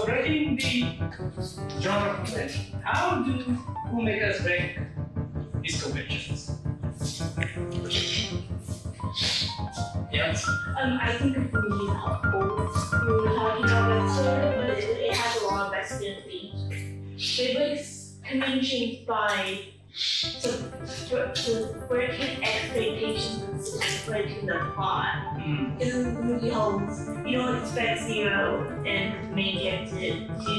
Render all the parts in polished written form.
breaking the genre convention, how do filmmakers break these conventions? Yes. I think it's really helpful. We were talking about that sort of, but it has a lot of vested themes. It breaks conventions by breaking expectations and breaking the plot. In the movie homes, you don't expect Zero and the main character to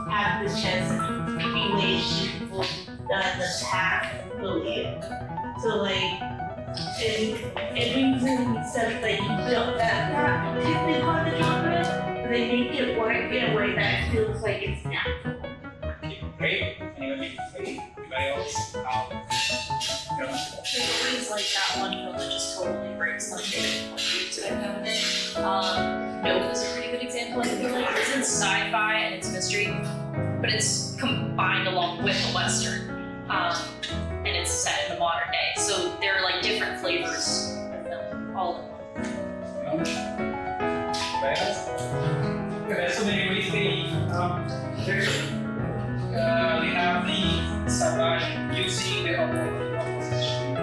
have the chance to be ways people that attack Lily. So like, it brings in stuff that you don't, that's not typically part of the genre, but they make it work in a way that feels like it's natural. Okay, great. Anybody else? There's always like that one film that just totally breaks like it to that kind of thing. Nope is a pretty good example. I feel like it's in sci-fi and it's mystery, but it's combined along with a western, and it's set in the modern day. So there are like different flavors of film all in one. Okay, so many ways we have the Savage using the opposition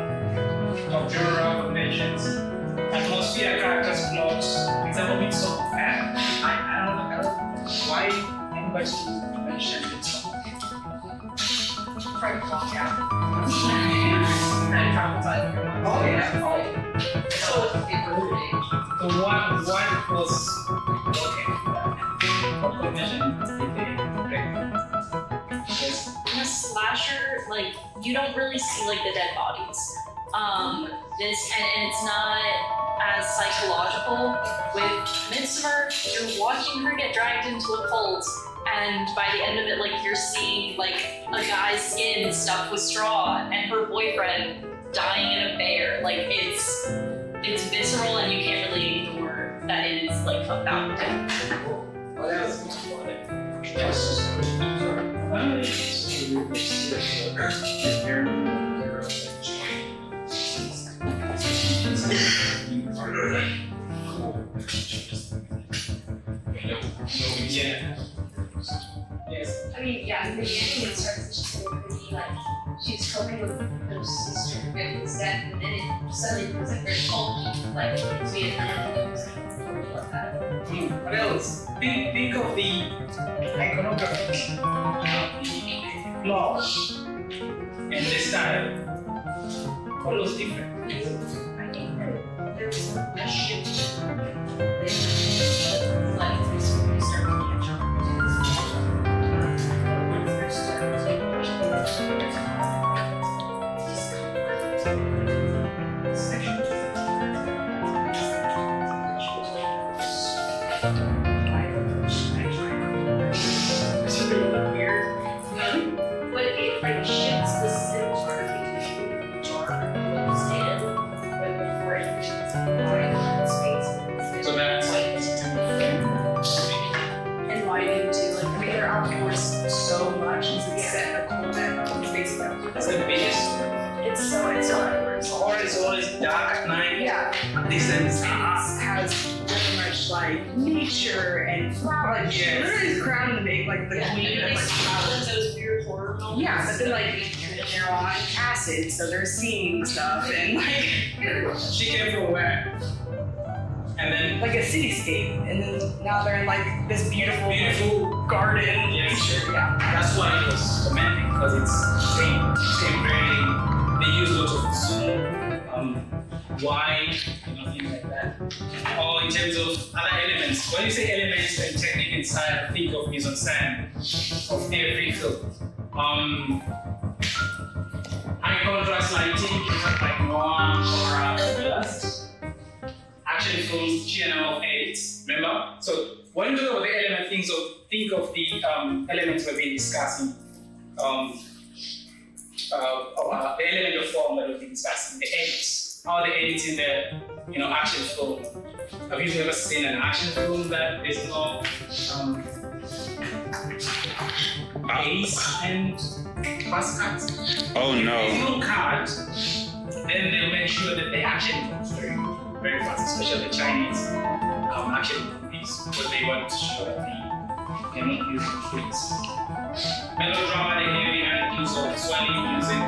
of genre conventions, atmosphere, characters, plots. It's a little bit so bad. I don't know why anybody mentioned it so much. Frank Lockout. Oh yeah. So So what was okay? What convention did they break? Yes. in a slasher, like you don't really see like the dead bodies. And it's not as psychological. With Midsommar, you're watching her get dragged into a cult, and by the end of it, like you're seeing like a guy's skin stuffed with straw and her boyfriend dying in a bear. Like it's visceral, and you can't really ignore that it is like about death. What else? Yes. I mean, yeah, in the beginning it starts just pretty like she's coping with her sister Vivian's death, and then it suddenly becomes like very bulky, like it's Vietnam and something like that. What else? Think of the iconography, the plot, and the style. All those different. I think that there was a shift that like this when we started to catch on. When we first started to It's really weird. but it like shifts the cinematography between the jar and the stand, but before it reaches the space. So that's And lighting too. Like I mean, they're outdoors so much. It's set in a cold and facing out. that's the biggest. It's so outdoors. Or it's always dark at night. Yeah, This and it has very much like nature and flowers. Yes. Literally is crowned to make like the queen of like flowers. Those weird horror films. Yeah, but then like they're on acid, so they're seeing stuff and like She came from where? And then like a cityscape, and then now they're in like this beautiful garden. Yes. nature. Yeah. that's why it was commending, because it's same branding. They use lots of zoom, wide, things like that. Or in terms of other elements. When you say elements and technique inside, think of mise en scène of every film. High contrast lighting, like noir or action films, channel of edits. Remember? So when you talk about the element, think of the elements we've been discussing. The element of form that we've been discussing, the edits. How the edits in the action film. Have you ever seen an action film that there's no base and fast cuts? Oh If no. there's no cut, then they'll make sure that the action moves very fast, especially the Chinese action movies, because they want to show that can make music fits. Melodrama, they heavy hand use of swelling music,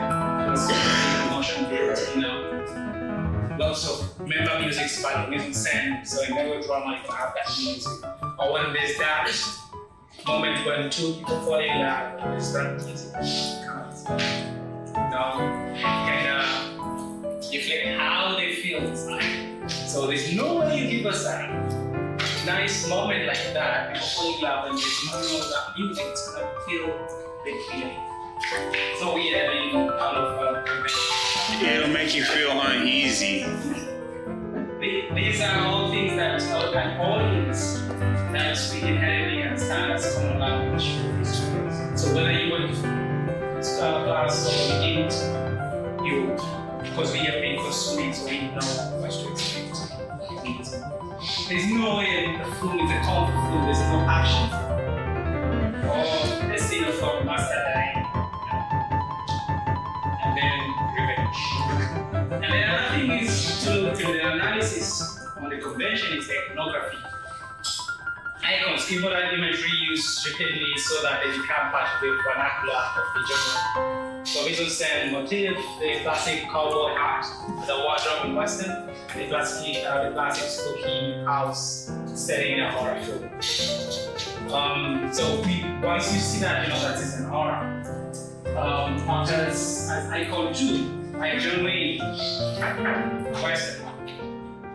emotion built, lots of member music by music scene. So in melodrama, you can have that music. Or when there's that moment when two people fall in love, there's that music comes. Kind of reflect how they feel inside. So there's no way you give us that nice moment like that, people fall in love, and there's no that music, it's gonna feel the feeling. So we are in out of It'll make you feel uneasy. These are all things that an audience that speak inherently understand as common language. So whether you went to class or you didn't, because we have been consuming, so we know what to expect. There's no way the film is a comfort film, there's no action. Or the scene of master dying. And then revenge. And then another thing is to look at the analysis on the convention is the iconography. Icons, people that imagery used repeatedly so that they become part of the vernacular of the genre. So visual stand motif, the classic cowboy hat, the wardrobe in Western, the classic spooky house setting in a horror film. So once you see that, that is an aura. As icon too, like John Wayne, Western,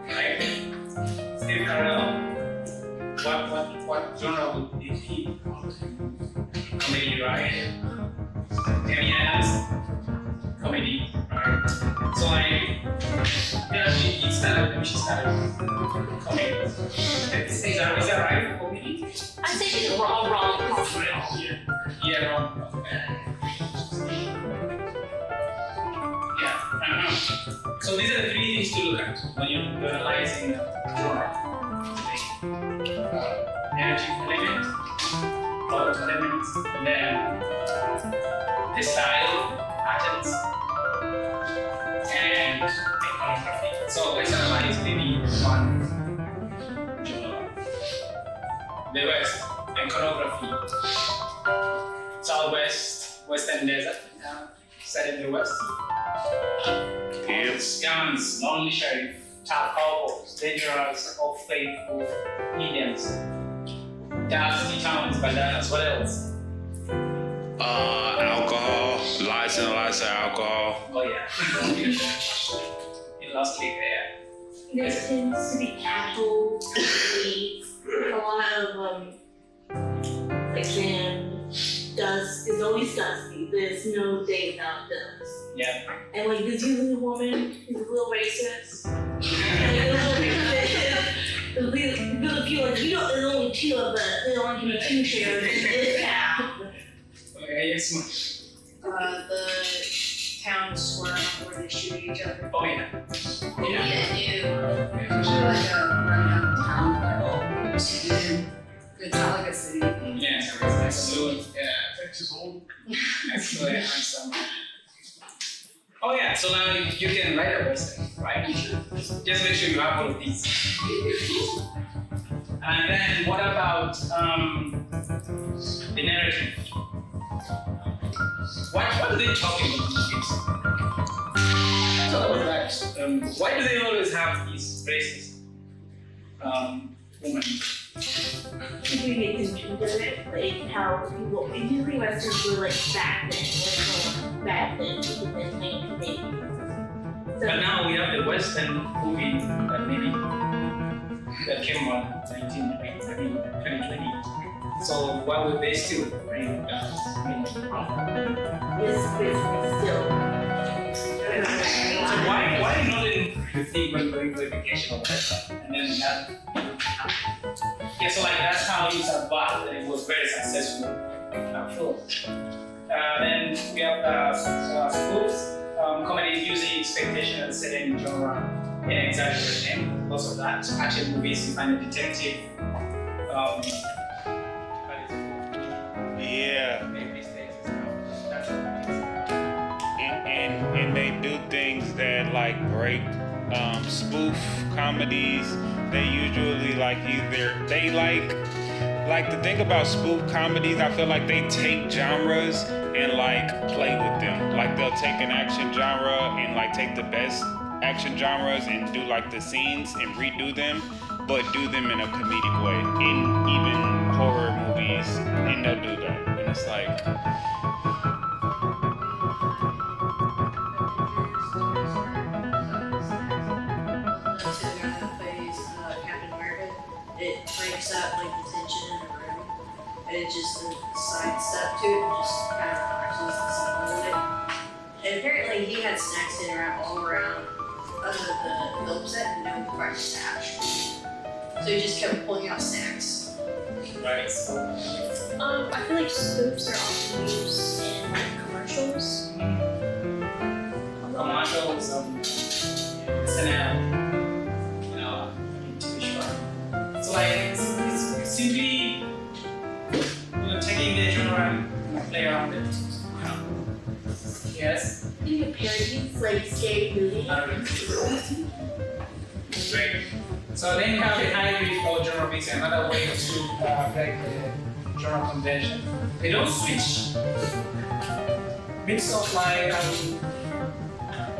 right? Steve Carell. What genre would it be? Comedy, right? Amy Adams, comedy, right? So she started comedy. Is that right? Comedy? I say she's wrong. Yeah, wrong. Yeah. So these are the three things to look at when you're analyzing genre. Energy element, plot elements, and then the style, patterns, and iconography. So let's analyze maybe one genre. The West, iconography. Southwest, Western desert, set in the West. Guns, lonely sheriff, tough cowboys, dangerous, or faithful Indians. Dusty towns, bandanas, what else? Alcohol, lots and lots of alcohol. Oh yeah. You lost it there. There tends to be cattle, weeds, a lot of like sand, dust. It's always dusty. There's no day without dust. Yeah. And like there's usually a woman who's a little racist. People feel like there's only two of us. There's only can be two shares in this town. Okay, yes, ma'am. The town square where they shoot each other. Oh yeah. We need a new, Usually like a rundown town level to Metallica City. Yeah, absolutely. Yeah. Absolutely handsome. Oh yeah, so now you can write a western, right? Just make sure you have all of these. And then what about the narrative? What are they talking about in movies? So that, why do they always have these racist women? We get into it, like how people usually westerns were like back then, back then, in the 1980s. But now we have the western movie that came on 2020. So why would they still bring that? It's still. So why not in the thing when doing verification of that? And then that. Yeah, so like that's how you survived, and it was very successful film. Then we have schools, comedies using expectation and setting genre and exaggeration. Lots of that. Action movies, you find a detective. Yeah. Make mistakes and stuff. That's what it is. And they do things that like break spoof comedies. They usually like either they like like the thing about spoof comedies, I feel like they take genres and like play with them. Like they'll take an action genre and like take the best action genres and do like the scenes and redo them, but do them in a comedic way. In even horror movies, and they'll do that. And it's like, It breaks up like the tension in the room, and it just the side step to it just kind of relaxes the scene a little bit. And apparently he had snacks sitting around all around the film set and no fresh stash. So he just kept pulling out snacks. Right. I feel like spoofs are often used in like commercials. Commercials, SNL, you know, TV show. So like it's simply taking the genre and play around it. Yes. Think of parodies, like scary movies. Great. So then you have the hybrid or genre mix, another way to break the genre convention. They don't switch. Mix of like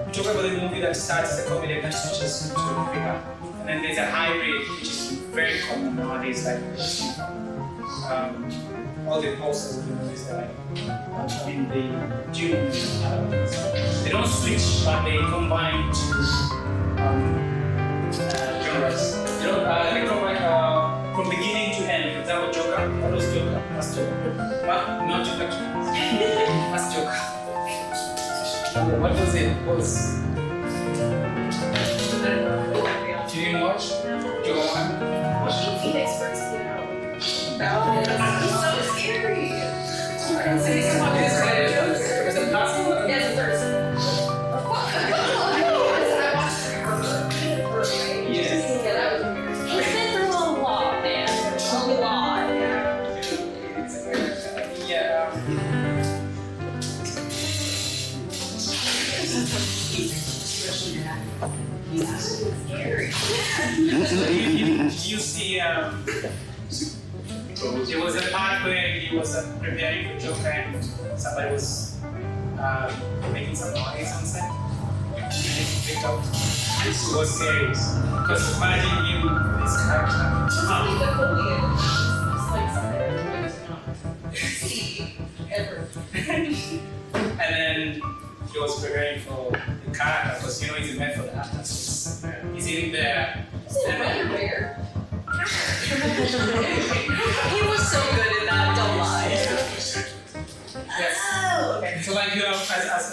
we talk about the movie that starts as a comedy and then switches to a pickup. And then there's a hybrid, which is very common nowadays, like all the posters of the movies are like in the June. They don't switch, but they combine to genres. They don't they combine from beginning to end. For example, Joker, what was Joker? That's Joker. But not Joker. That's Joker. What was it? What was you didn't watch? Joker 1? Phoenix versus So scary. is it possible? Yeah, it's a third. Yes. Yeah, that was weird. He's been through a lot, man. A lot. Yeah. Scary. You see, there was a part where he was preparing for Joker and somebody was making some noise on set. And he picked up. This was scary. Because imagine you, this character. Ever. And then he was preparing for the character because you know he's a method actor. So he's in there. Wonder Bear. He was so good in that, don't lie. Yes. Oh, okay. So like you have, as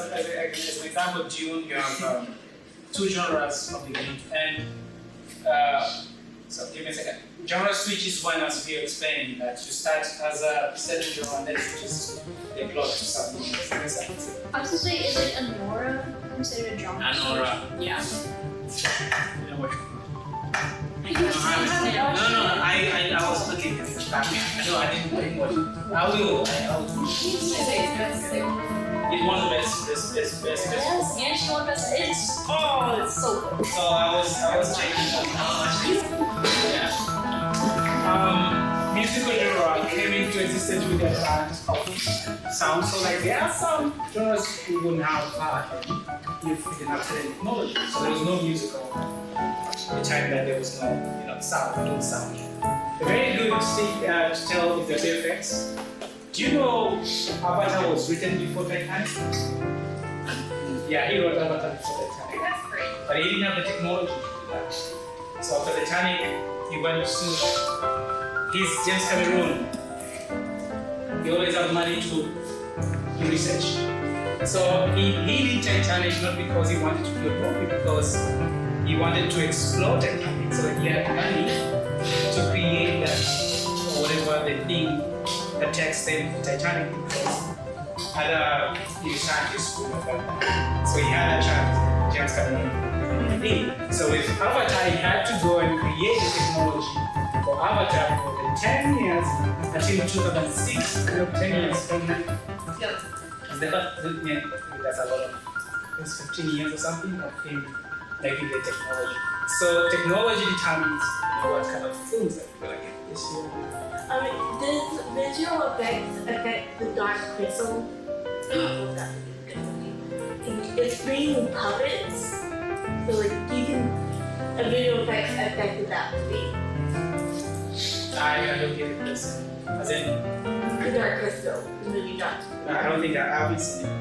an example, June, you have two genres from beginning to end. So give me a second. Genre switch is when, as we are explaining, that you start as a certain genre and then switches the plot to something else. I was gonna say, is it a Nora considered a drama? Anora. Yeah. You know what? I haven't I was looking at it back. No, I didn't watch it. I will. It's one of the best. Yes, and she won best. It's so good. So I was checking that. Yeah. Musical genre came into existence with the advent of sound. So like there are some genres we wouldn't have had if we didn't have technology. So there was no musical the time that there was no sound, no sound. A very good thing to tell is the VFX. Do you know Avatar was written before Titanic? Yeah, he wrote Avatar before Titanic. That's great. But he didn't have the technology to do that. So after Titanic, he went to his James Cameron. He always had money to do research. So he did Titanic not because he wanted to do a movie, because he wanted to explore Titanic. So he had money to create that, or whatever the thing that takes them to Titanic, because other scientists would have done that. So he had a chance, James Cameron did. So with Avatar, he had to go and create the technology for Avatar for the 10 years until 2006, 10 years from now. Yep. That's a lot of, it's 15 years or something of him making the technology. So technology determines what kind of films that we're gonna get this year. Does visual effects affect the dark crystal? Oh, that's a good movie. It's bringing puppets, so like you can a visual effects affected that movie. I don't get it this. As in, The Dark Crystal, the movie Dark. I don't think I haven't seen it.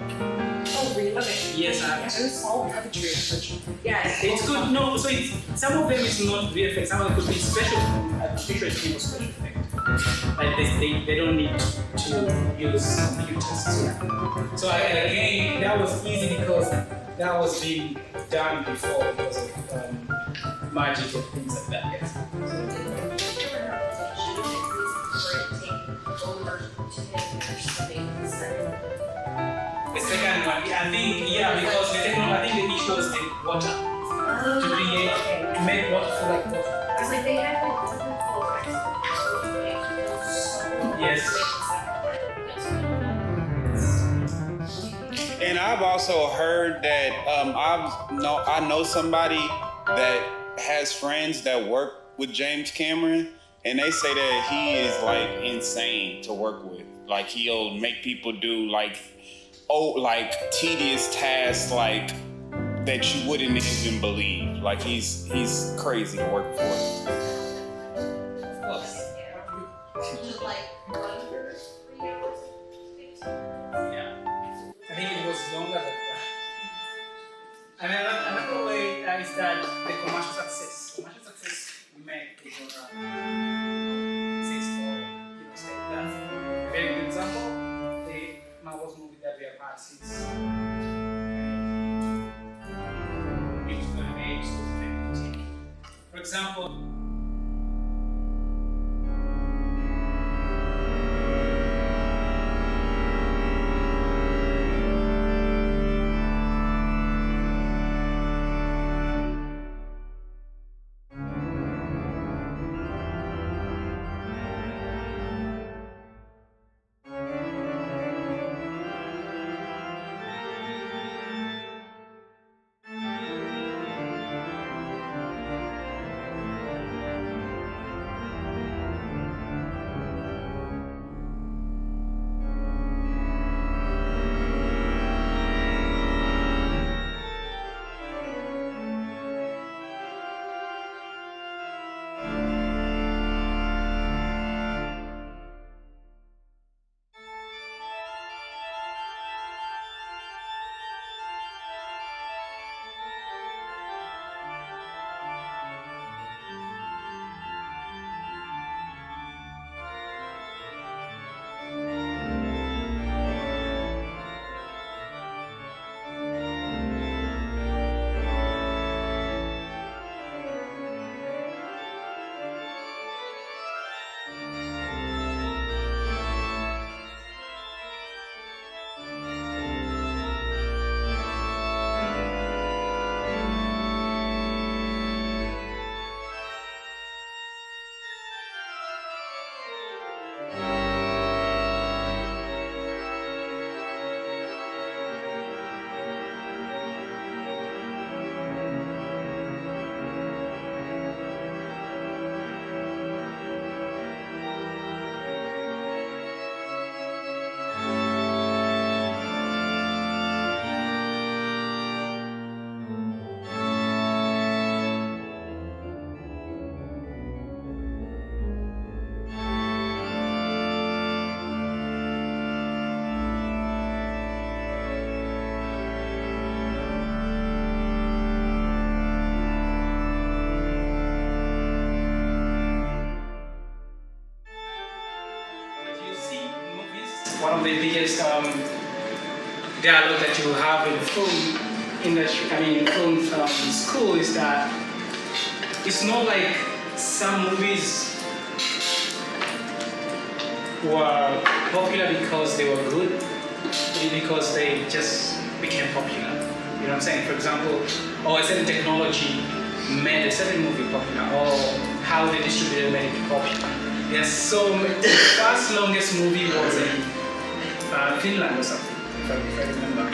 Oh really? Okay. Yes, I have. And it's all puppetry, essentially. Yeah. It's good. No, so it's, some of them is not VFX. Some of them could be special. I'm pretty sure it's people special effect. Like they don't need to use computers. So again, that was easy because that was being done before because of magic and things like that. Yes. The second one, yeah, I think, because the technology, I think the issue was the water. To create, to make water feel like water. I was like, they have like Yes. And I've also heard that I know somebody that has friends that work with James Cameron, and they say that he is like insane to work with. Like he'll make people do like tedious tasks like that you wouldn't even believe. Like he's crazy to work for. Of course. Yeah. I think it was longer than that. And another way is that the commercial success. Commercial success made the genre exist or stay that. A very good example, the Marvel's movie that we have had since it was 2015. For example, one of the biggest dialogue that you have in film industry, in film school is that it's not like some movies were popular because they were good, but because they just became popular. You know what I'm saying? For example, a certain technology made a certain movie popular, or how the distributor made it popular. There's so many. The first longest movie was in Finland or something, if I remember.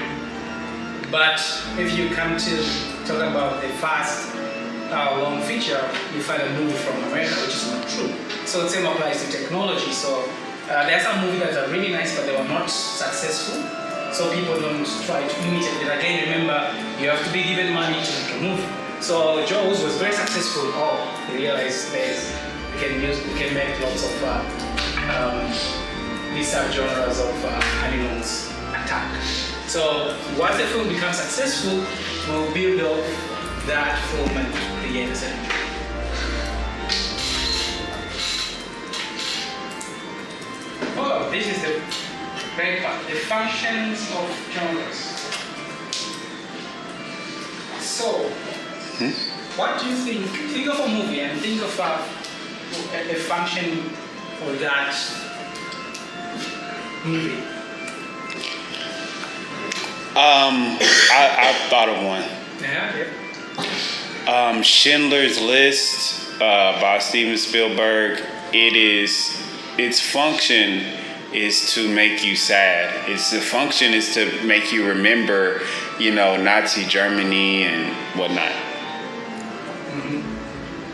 But if you come to talk about the first long feature, you find a movie from America, which is not true. So the same applies to technology. So there are some movies that are really nice, but they were not successful. So people don't try to imitate it. Again, remember, you have to be given money to make a movie. So Jaws was very successful. Oh, they realized we can make lots of these subgenres of animals attack. So once the film becomes successful, we'll build up that film and create it. Oh, this is the great part, the functions of genres. So, what do you think? Think of a movie and think of a function for that movie. I've thought of one. Yeah. Schindler's List by Steven Spielberg. Its function is to make you sad. The function is to make you remember, Nazi Germany and whatnot.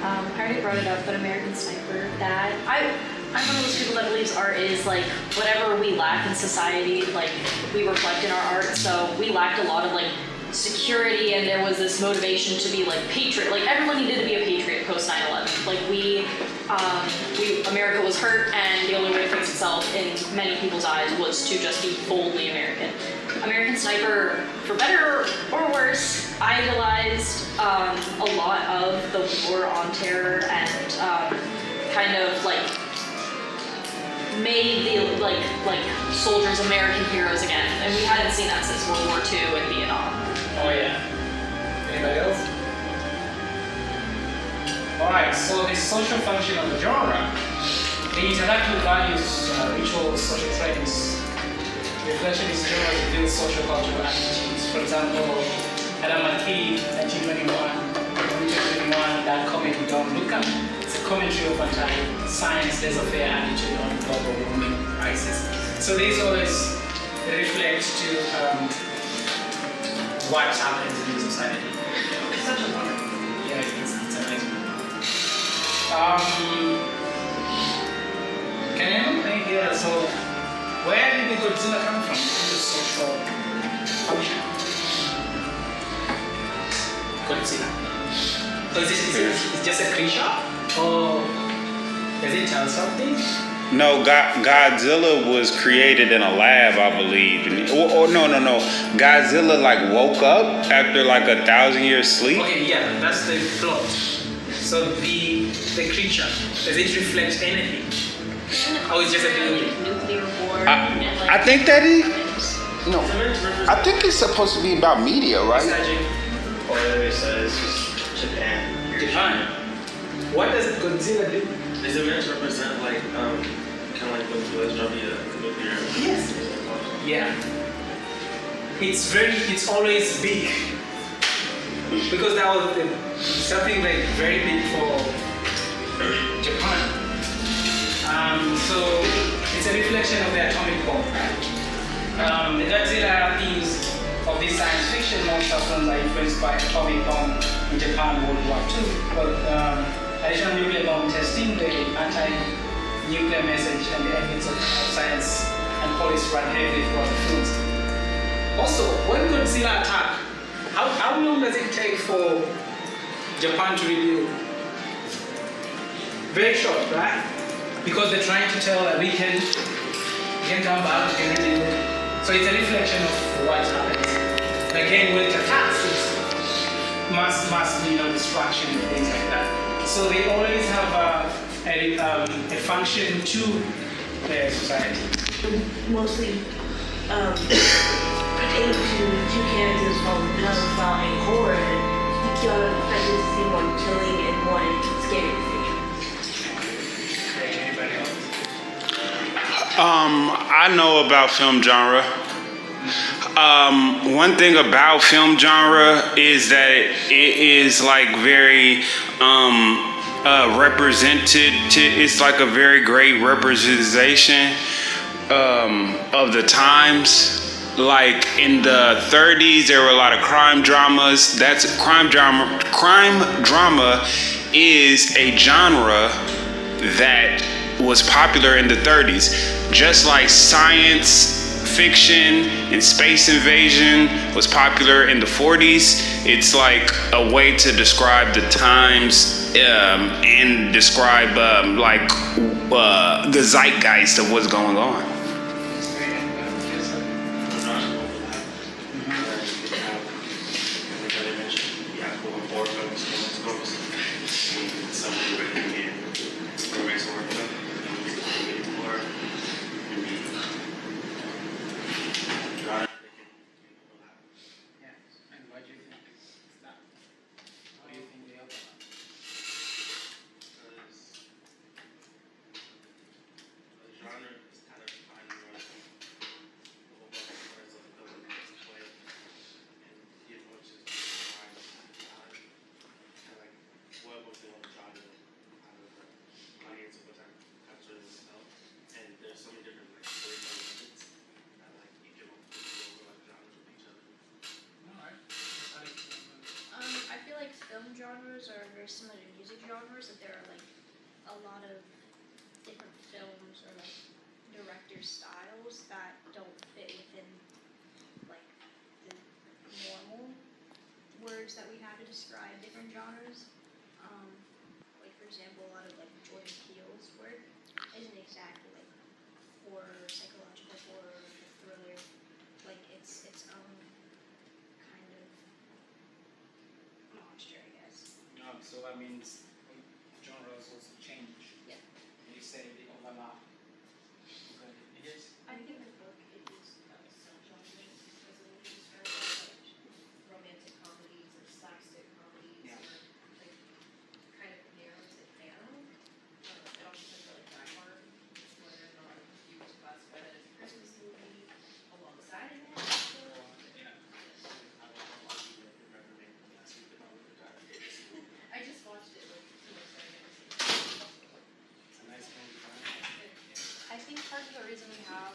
I already brought it up, but American Sniper, I'm one of those people that believes art is like whatever we lack in society, like we reflect in our art. So we lacked a lot of like security, and there was this motivation to be like patriot. Like everyone needed to be a patriot post 9/11. Like America was hurt, and the only way to fix itself in many people's eyes was to just be boldly American. American Sniper, for better or worse, idolized a lot of the war on terror and kind of like made the like soldiers American heroes again, and we hadn't seen that since World War II and Vietnam. Oh yeah. Anybody else? Alright, so the social function of the genre, they interact with values, rituals, social trends. Reflectionist genres build social cultural attitudes. For example, Adam McKay, 1921, that comedy Don't Look Up. It's a commentary of anti-science, laissez-faire attitude on global warming crisis. So these always reflect to what happens in society. It's such a wonder. Yeah, it's amazing. Can anyone play here? So, where did the Godzilla come from? The social function. Godzilla. So it's just a creature? Or does it tell something? No, Godzilla was created in a lab, I believe. No. Godzilla woke up after 1,000 years sleep. Okay, yeah, that's the plot. So the creature, does it reflect anything? Or it's just a building? Nuclear war. I think that is. No, I think it's supposed to be about media, right? Or it says just Japan. Japan. What does Godzilla do? Is it meant to represent kind of like the US dropping a nuclear? Yes. Yeah. It's always big. Because that was something very big for Japan. So it's a reflection of the atomic bomb, right? The Godzilla themes of this science fiction monster films are influenced by atomic bomb in Japan World War II. But additional nuclear bomb testing, the anti-nuclear message, and the ethics of science and police run heavily throughout the films. Also, when Godzilla attack, how long does it take for Japan to rebuild? Very short, right? Because they're trying to tell that we can come back, we can rebuild. So it's a reflection of what happens. Again, when it attacks, it's mass destruction and things like that. So they always have a function to their society. Mostly pertain to two characters from Melancholy and Horror. You gotta expect to see one killing and one scary thing. Anybody else? I know about film genre. One thing about film genre is that it is very represented. It's a very great representation of the times. like in the 30s, there were a lot of crime dramas. That's crime drama. Crime drama is a genre that was popular in the 30s. Just like science fiction and space invasion was popular in the 40s, it's like a way to describe the times and describe the zeitgeist of what's going on. I feel like film genres are very similar to music genres, that there are like a lot of different films or like director styles that don't fit within like the normal words that we have to describe different genres. Like for example, a lot of like Jordan Peele's work isn't exactly like horror, psychological horror, like thriller. Like it's its own kind of monster, I guess. So that means genres also change. Yeah. You say they overlap. Okay. Yes. I think the book it used some genres as a way to describe that, like romantic comedies or slapstick comedies Yeah. or like kind of narrows it down. It also depends on like that part, whether or not you would classify that as a Christmas movie alongside of that. Yeah. I just watched it like 2 months ago. It's a nice movie. I think part of the reason we have